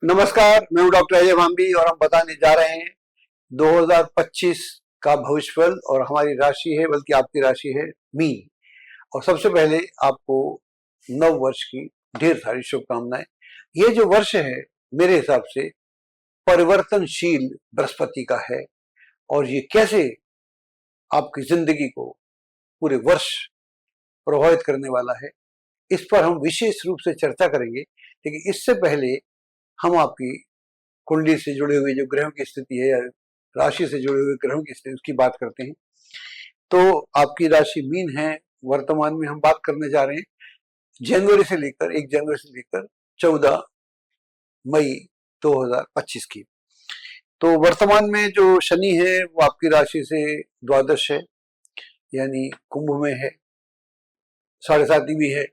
नमस्कार, मैं हूं डॉक्टर अजय भाम्बी और हम बताने जा रहे हैं 2025 का भविष्यफल। और हमारी राशि है, बल्कि आपकी राशि है मीन। और सबसे पहले आपको नव वर्ष की ढेर सारी शुभकामनाएं। ये जो वर्ष है मेरे हिसाब से परिवर्तनशील बृहस्पति का है, और ये कैसे आपकी जिंदगी को पूरे वर्ष प्रभावित करने वाला है, इस पर हम विशेष रूप से चर्चा करेंगे। लेकिन इससे पहले हम आपकी कुंडली से जुड़े हुए जो ग्रहों की स्थिति है, या राशि से जुड़े हुए ग्रहों की स्थिति, उसकी बात करते हैं। तो आपकी राशि मीन है। वर्तमान में हम बात करने जा रहे हैं जनवरी से लेकर 1 जनवरी से लेकर 14 मई 2025 की। तो वर्तमान में जो शनि है वो आपकी राशि से द्वादश है, यानी कुंभ में है, 7.5 भी है।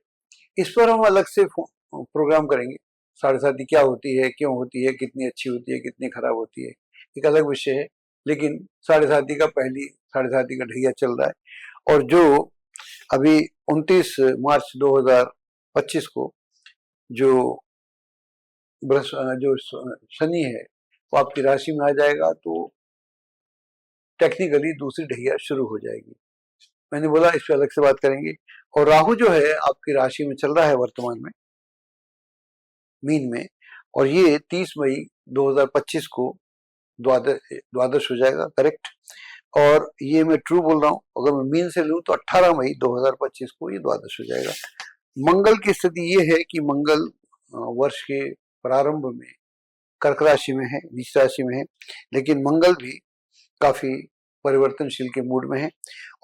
इस पर हम अलग से प्रोग्राम करेंगे। 7.5 क्या होती है, क्यों होती है, कितनी अच्छी होती है, कितनी खराब होती है, एक अलग विषय है। लेकिन 7.5 का पहली 7.5 का ढैया चल रहा है। और जो अभी 29 मार्च 2025 को जो जो शनि है वो आपकी राशि में आ जाएगा, तो टेक्निकली दूसरी ढैया शुरू हो जाएगी। मैंने बोला इस पर अलग से बात करेंगे। और राहु जो है आपकी राशि में चल रहा है वर्तमान में मीन में, और ये 30 मई 2025 को द्वादश हो जाएगा, करेक्ट। और ये मैं ट्रू बोल रहा हूँ, अगर मैं मीन से लूँ तो 18 मई 2025 को ये द्वादश हो जाएगा। मंगल की स्थिति ये है कि मंगल वर्ष के प्रारंभ में कर्क राशि में है, नीच राशि में है। लेकिन मंगल भी काफी परिवर्तनशील के मूड में है,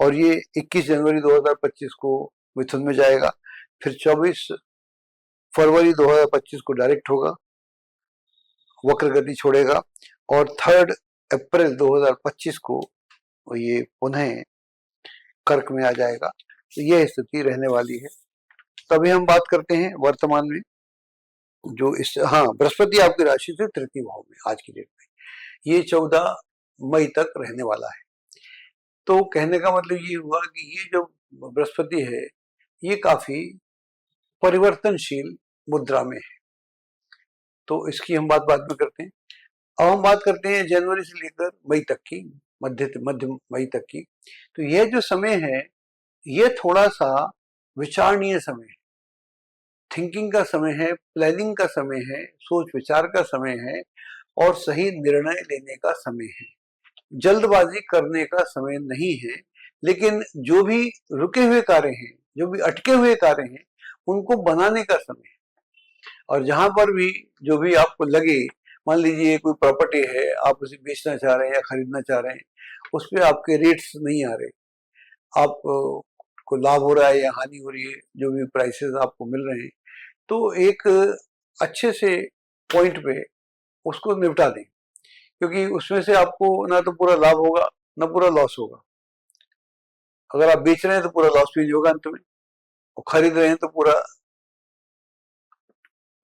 और ये 21 जनवरी 2025 को मिथुन में जाएगा। फिर 24 फरवरी 2025 को डायरेक्ट होगा, वक्र गति छोड़ेगा, और 3 अप्रैल 2025 को ये पुनः कर्क में आ जाएगा। तो यह स्थिति रहने वाली है। तभी हम बात करते हैं वर्तमान में जो इस बृहस्पति आपकी राशि से तृतीय भाव में आज की डेट में, ये 14 मई तक रहने वाला है। तो कहने का मतलब ये हुआ कि ये जो बृहस्पति है ये काफी परिवर्तनशील मुद्रा में है। तो इसकी हम बाद में करते हैं। अब हम बात करते हैं जनवरी से लेकर मई तक की, मध्य मई तक की। तो यह जो समय है ये थोड़ा सा विचारणीय समय है, थिंकिंग का समय है, प्लानिंग का समय है, सोच विचार का समय है, और सही निर्णय लेने का समय है। जल्दबाजी करने का समय नहीं है। लेकिन जो भी रुके हुए कार्य हैं, जो भी अटके हुए कार्य हैं, उनको बनाने का समय है। और जहां पर भी जो भी आपको लगे, मान लीजिए कोई प्रॉपर्टी है, आप उसे बेचना चाह रहे हैं या खरीदना चाह रहे हैं, उस पर आपके रेट्स नहीं आ रहे, आप को लाभ हो रहा है या हानि हो रही है, जो भी प्राइसेस आपको मिल रहे हैं, तो एक अच्छे से पॉइंट पे उसको निपटा दें। क्योंकि उसमें से आपको ना तो पूरा लाभ होगा ना पूरा लॉस होगा। अगर आप बेच रहे हैं तो पूरा लॉस भी होगा अंत में, और खरीद रहे हैं तो पूरा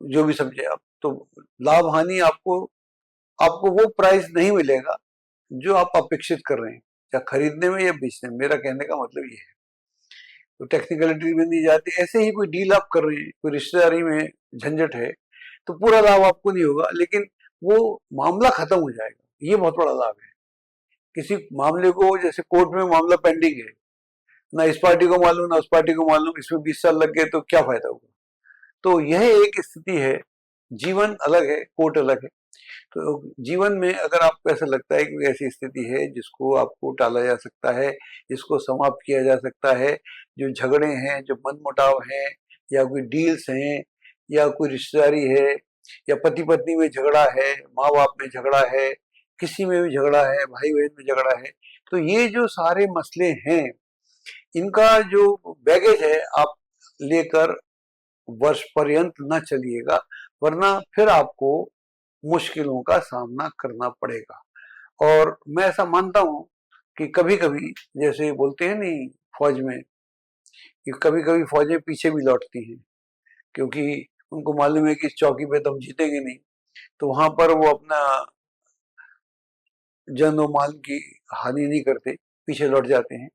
जो भी समझे आप, तो लाभ हानि आपको आपको वो प्राइस नहीं मिलेगा जो आप अपेक्षित कर रहे हैं, या खरीदने में या बेचने में। मेरा कहने का मतलब ये है। तो टेक्निकलिटी में नहीं जाती। ऐसे ही कोई डील आप कर रहे हैं, कोई रिश्तेदारी में झंझट है, तो पूरा लाभ आपको नहीं होगा, लेकिन वो मामला खत्म हो जाएगा। ये बहुत बड़ा लाभ है। किसी मामले को, जैसे कोर्ट में मामला पेंडिंग है, ना इस पार्टी को मालूम ना उस पार्टी को मालूम, इसमें 20 साल लग गए तो क्या फायदा होगा। तो यह एक स्थिति है। जीवन अलग है, कोर्ट अलग है। तो जीवन में अगर आपको ऐसा लगता है कि ऐसी स्थिति है जिसको आपको टाला जा सकता है, जिसको समाप्त किया जा सकता है, जो झगड़े हैं, जो मनमुटाव हैं, या कोई डील्स हैं, या कोई रिश्तेदारी है, या पति पत्नी में झगड़ा है, माँ बाप में झगड़ा है, किसी में भी झगड़ा है, भाई बहन में झगड़ा है, तो ये जो सारे मसले हैं, इनका जो बैगेज है आप लेकर वर्ष पर्यंत न चलिएगा, वरना फिर आपको मुश्किलों का सामना करना पड़ेगा। और मैं ऐसा मानता हूं कि कभी कभी, जैसे बोलते हैं नहीं फौज में, कि कभी कभी फौजें पीछे भी लौटती हैं, क्योंकि उनको मालूम है कि इस चौकी पे तो हम जीतेंगे नहीं। तो वहां पर वो अपना जन और माल की हानि नहीं करते, पीछे लौट जाते हैं,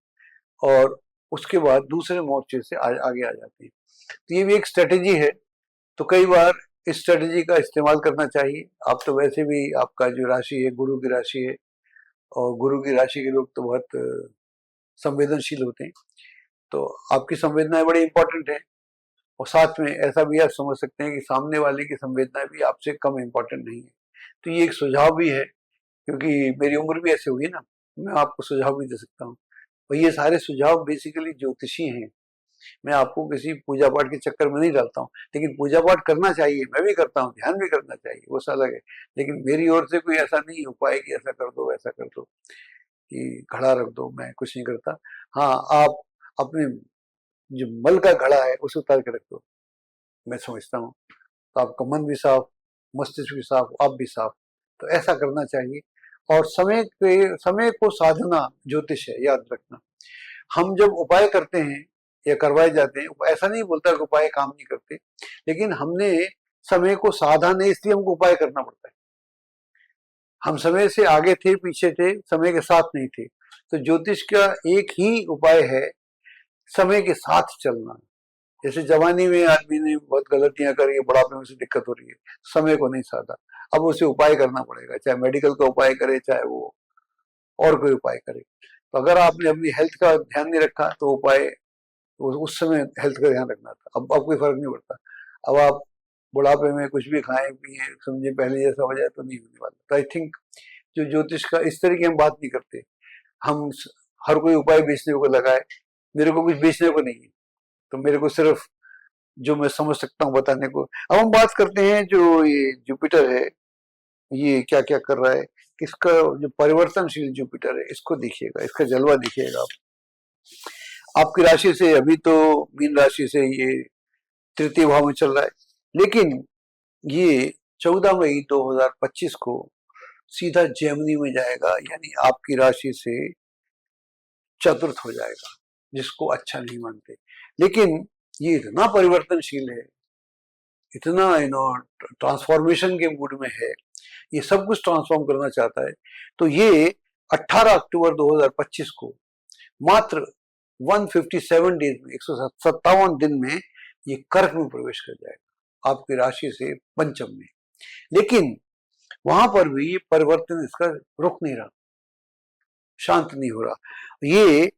और उसके बाद दूसरे मोर्चे से आगे आ जाते हैं। तो ये भी एक स्ट्रेटेजी है। तो कई बार इस स्ट्रेटजी का इस्तेमाल करना चाहिए। आप तो वैसे भी आपका जो राशि है गुरु की राशि है, और गुरु की राशि के लोग तो बहुत संवेदनशील होते हैं, तो आपकी संवेदनाएं बड़ी इंपॉर्टेंट है। और साथ में ऐसा भी आप समझ सकते हैं कि सामने वाले की संवेदनाएं भी आपसे कम इंपॉर्टेंट नहीं है। तो ये एक सुझाव भी है, क्योंकि मेरी उम्र भी ऐसे हुई ना, मैं आपको सुझाव भी दे सकता हूँ। और ये सारे सुझाव बेसिकली ज्योतिषी हैं। मैं आपको किसी पूजा पाठ के चक्कर में नहीं डालता हूँ, लेकिन पूजा पाठ करना चाहिए, मैं भी करता हूँ, ध्यान भी करना चाहिए, वो अलग है। लेकिन मेरी ओर से कोई ऐसा नहीं उपाय कि ऐसा कर दो वैसा कर दो, कि घड़ा रख दो, मैं कुछ नहीं करता। हाँ, आप अपने जो मल का घड़ा है उसे उतार के रख दो, मैं समझता हूँ, तो आपका मन भी साफ, मस्तिष्क भी साफ, आप भी साफ। तो ऐसा करना चाहिए। और समय को साधना ज्योतिष है, याद रखना। हम जब उपाय करते हैं या करवाए जाते हैं, ऐसा नहीं बोलता कि उपाय काम नहीं करते, लेकिन हमने समय को साधा नहीं, इसलिए हमको उपाय करना पड़ता है। हम समय से आगे थे, पीछे थे, समय के साथ नहीं थे। तो ज्योतिष का एक ही उपाय है, समय के साथ चलना। जैसे जवानी में आदमी ने बहुत गलतियां करी है, बुढ़ापे में उसे दिक्कत हो रही है, समय को नहीं साधा, अब उसे उपाय करना पड़ेगा, चाहे मेडिकल का उपाय करे, चाहे वो और कोई उपाय करे। तो अगर आपने अपनी हेल्थ का ध्यान नहीं रखा तो उपाय, उस समय हेल्थ का ध्यान रखना था, अब कोई फर्क नहीं पड़ता। अब आप बुढ़ापे में कुछ भी खाएं पिए, समझे पहले जैसा हो जाए तो नहीं होने वाला। तो आई थिंक जो ज्योतिष का इस तरह की हम बात नहीं करते, हम हर कोई उपाय बेचने को लगाए, मेरे को कुछ बेचने को नहीं है, तो मेरे को सिर्फ जो मैं समझ सकता हूँ बताने को। अब हम बात करते हैं जो ये जुपिटर है, ये क्या क्या कर रहा है। इसका जो परिवर्तनशील जुपिटर है, इसको देखिएगा, इसका जलवा देखिएगा आप। आपकी राशि से अभी तो मीन राशि से ये तृतीय भाव में चल रहा है, लेकिन ये 14 मई 2025 को सीधा जेमिनी में जाएगा, यानी आपकी राशि से चतुर्थ हो जाएगा, जिसको अच्छा नहीं मानते। लेकिन ये इतना परिवर्तनशील है, इतना ट्रांसफॉर्मेशन के मूड में है, ये सब कुछ ट्रांसफॉर्म करना चाहता है। तो ये 18 अक्टूबर 2025 को मात्र 157 डेज में, 157 दिन में ये कर्क में प्रवेश कर जाएगा, आपकी राशि से पंचम में। लेकिन वहां पर भी ये परिवर्तन इसका रुक नहीं रहा, शांत नहीं हो रहा। ये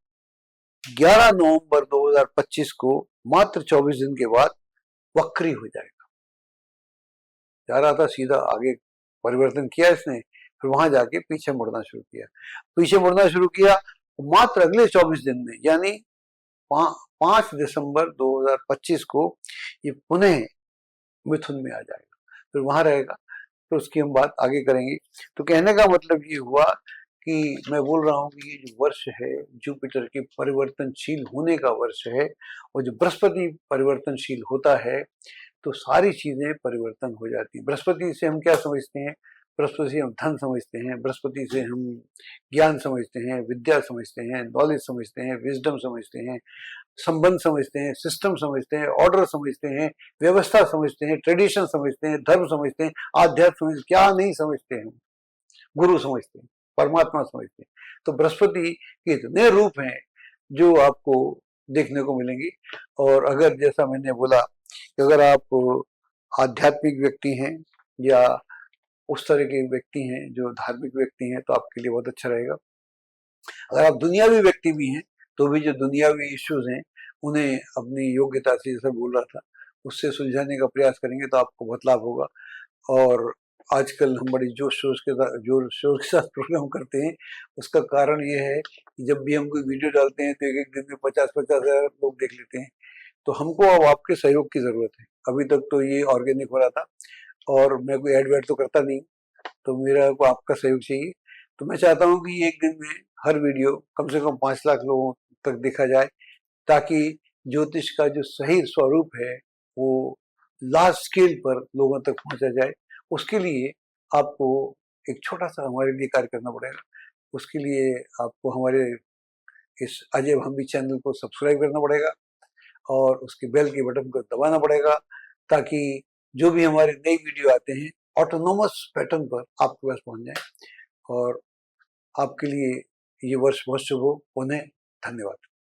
11 नवंबर 2025 को मात्र 24 दिन के बाद वक्री हो जाएगा। जा रहा था सीधा आगे, परिवर्तन किया इसने, फिर वहां जाके पीछे मुड़ना शुरू किया, पीछे मुड़ना शुरू किया। मात्र अगले 24 दिन में, यानी 5 दिसंबर 2025 को ये पुनः मिथुन में आ जाएगा, फिर वहां रहेगा। तो उसकी हम बात आगे करेंगे। तो कहने का मतलब ये हुआ कि मैं बोल रहा हूँ कि ये जो वर्ष है जुपिटर के परिवर्तनशील होने का वर्ष है, और जो बृहस्पति परिवर्तनशील होता है तो सारी चीजें परिवर्तन हो जाती है। बृहस्पति से हम क्या समझते हैं? बृहस्पति से हम धन समझते हैं, बृहस्पति से हम ज्ञान समझते हैं, विद्या समझते हैं, नॉलेज समझते हैं, विजडम समझते हैं, संबंध समझते हैं, सिस्टम समझते हैं, ऑर्डर समझते हैं, व्यवस्था समझते हैं, ट्रेडिशन समझते हैं, धर्म समझते हैं, आध्यात्म समझते, क्या नहीं समझते हैं, गुरु समझते हैं, परमात्मा समझते हैं। तो बृहस्पति के इतने रूप हैं जो आपको देखने को मिलेंगी। और अगर जैसा मैंने बोला कि अगर आप आध्यात्मिक व्यक्ति हैं या उस तरह के व्यक्ति हैं जो धार्मिक व्यक्ति हैं, तो आपके लिए बहुत अच्छा रहेगा। अगर आप दुनियावी व्यक्ति भी हैं तो भी जो दुनियावी इश्यूज हैं उन्हें अपनी योग्यता से, जैसा बोल रहा था, उससे सुलझाने का प्रयास करेंगे तो आपको बहुत लाभ होगा। और आजकल हम बड़ी जोश शोर के साथ प्रोग्राम करते हैं। उसका कारण ये है कि जब भी हम कोई वीडियो डालते हैं तो एक एक दिन में 50-50 हजार लोग देख लेते हैं। तो हमको अब आपके सहयोग की जरूरत है। अभी तक तो ये ऑर्गेनिक हो रहा था और मैं कोई एड वेड तो करता नहीं, तो मेरा को आपका सहयोग चाहिए। तो मैं चाहता हूँ कि एक दिन में हर वीडियो कम से कम 5 लाख लोगों तक देखा जाए, ताकि ज्योतिष का जो सही स्वरूप है वो लार्ज स्केल पर लोगों तक पहुंचा जाए। उसके लिए आपको एक छोटा सा हमारे लिए कार्य करना पड़ेगा। उसके लिए आपको हमारे इस अजय भांबी चैनल को सब्सक्राइब करना पड़ेगा और उसके बेल के बटन को दबाना पड़ेगा, ताकि जो भी हमारे नई वीडियो आते हैं ऑटोनोमस पैटर्न पर आपके पास पहुंच जाए। और आपके लिए ये वर्ष बहुत शुभ हो। पुनः धन्यवाद।